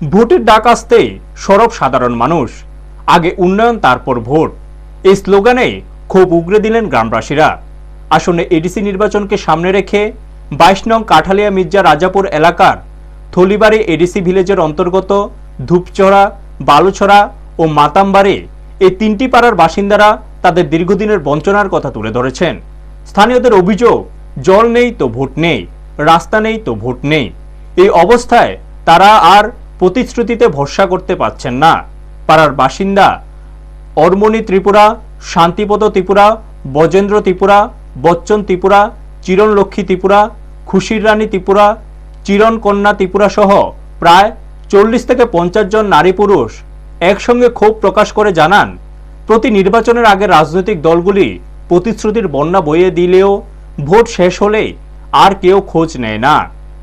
ভোটের ডাক আসতেই সরব সাধারণ মানুষ, আগে উন্নয়ন তারপর ভোট, এই স্লোগানে ক্ষোভ উগরে দিলেন গ্রামবাসীরা। আসন্ন এডিসি নির্বাচনকে সামনে রেখে 22 নং কাঠালিয়া মির্জা রাজাপুর এলাকার থলিবাড়ি এডিসি ভিলেজের অন্তর্গত ধূপচড়া, বালুছড়া ও মাতামবাড়ি এই তিনটি পাড়ার বাসিন্দারা তাদের দীর্ঘদিনের বঞ্চনার কথা তুলে ধরেছেন। স্থানীয়দের অভিযোগ, জল নেই তো ভোট নেই, রাস্তা নেই তো ভোট নেই। এই অবস্থায় তারা আর প্রতিশ্রুতিতে ভরসা করতে পারছেন না। পাড়ার বাসিন্দা অরমণি ত্রিপুরা, শান্তিপদ ত্রিপুরা, বজেন্দ্র ত্রিপুরা, বচ্চন ত্রিপুরা, চিরণ লক্ষ্মী ত্রিপুরা, খুশির রানী ত্রিপুরা, চিরণ কন্যা ত্রিপুরা সহ প্রায় 40 থেকে 50 জন নারী পুরুষ একসঙ্গে ক্ষোভ প্রকাশ করে জানান, প্রতি নির্বাচনের আগে রাজনৈতিক দলগুলি প্রতিশ্রুতির বন্যা বইয়ে দিলেও ভোট শেষ হলেই আর কেউ খোঁজ নেয় না।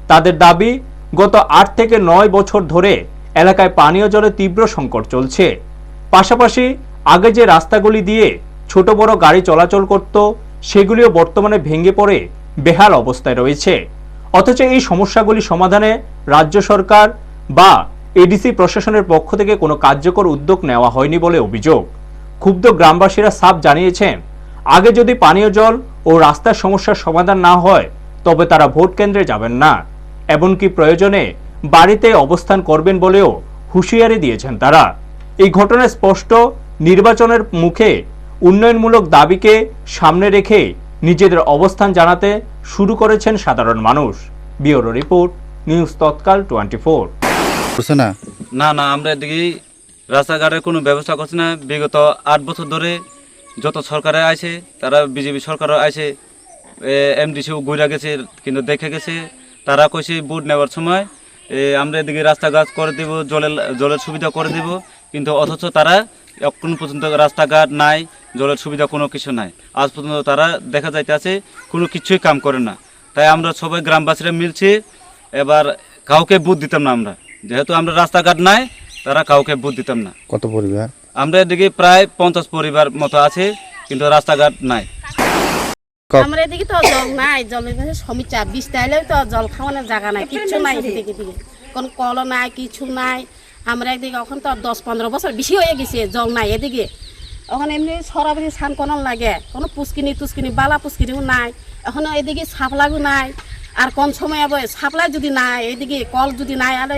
তাদের দাবি, গত 8 থেকে 9 বছর ধরে এলাকায় পানীয় জলের তীব্র সংকট চলছে। পাশাপাশি আগে যে রাস্তাগুলি দিয়ে ছোট বড় গাড়ি চলাচল করত, সেগুলিও বর্তমানে ভেঙে পড়ে বেহাল অবস্থায় রয়েছে। অথচ এই সমস্যাগুলি সমাধানে রাজ্য সরকার বা এডিসি প্রশাসনের পক্ষ থেকে কোনো কার্যকর উদ্যোগ নেওয়া হয়নি বলে অভিযোগ। ক্ষুব্ধ গ্রামবাসীরা সাফ জানিয়েছেন, আগে যদি পানীয় জল ও রাস্তার সমস্যার সমাধান না হয় তবে তারা ভোট কেন্দ্রে যাবেন না, এমনকি প্রয়োজনে বাড়িতে অবস্থান করবেন বলেও হুঁশিয়ারি দিয়েছেন তারা। এই ঘটনায় স্পষ্ট, নির্বাচনের মুখে উন্নয়নমূলক দাবিকে সামনে রেখে নিজেদের অবস্থান জানাতে শুরু করেছেন সাধারণ মানুষ। ব্যুরো রিপোর্ট, নিউজ তৎকাল 24। না না, আমরা এদিকে রাস্তাঘাটের কোনো ব্যবস্থা করছি না। বিগত 8 বছর ধরে যত সরকারে আছে, তারা বিজেপি সরকারও আছে, এমডিসিও ঘুরে গেছে, কিন্তু দেখে গেছে। তারা কইছে ভোট নেওয়ার সময় আমরা এদিকে রাস্তাঘাট করে দেব, জলের সুবিধা করে দেব, কিন্তু অথচ তারা এখন পর্যন্ত রাস্তাঘাট নাই, জলের সুবিধা কোনো কিছু নাই। আজ পর্যন্ত তারা দেখা যাইতেছে কোনো কিছুই কাম করে না। তাই আমরা সবাই গ্রামবাসীরা মিলছি, এবার কাউকে ভোট দিতাম না। আমরা যেহেতু আমরা রাস্তাঘাট নাই, তারা কাউকে ভোট দিতাম না। কত পরিবার? আমরা এদিকে প্রায় 50 পরিবার মতো আছে, কিন্তু রাস্তাঘাট নাই। আমরা এদিকে তো জল নাই, জলের কাছে সমস্যা। 20 তাইলেও তো জল খাওয়ানোর জায়গা নাই, কিচ্ছু নাই এদিকে দিকে, কোন কল নাই, কিছু নাই। আমরা একদিকে এখন তো 10-15 বছর বেশি হয়ে গেছে, জল নাই এদিকে। এখন এমনি সরাবরি স্নান কোনো লাগে, কোনো পুষ্কিনি বালা পুষ্কিনিও নাই। এখন এদিকে সাপ্লাইও নাই। আর কোন সময় সাপ্লাই যদি নাই, এদিকে কল যদি নাই, আর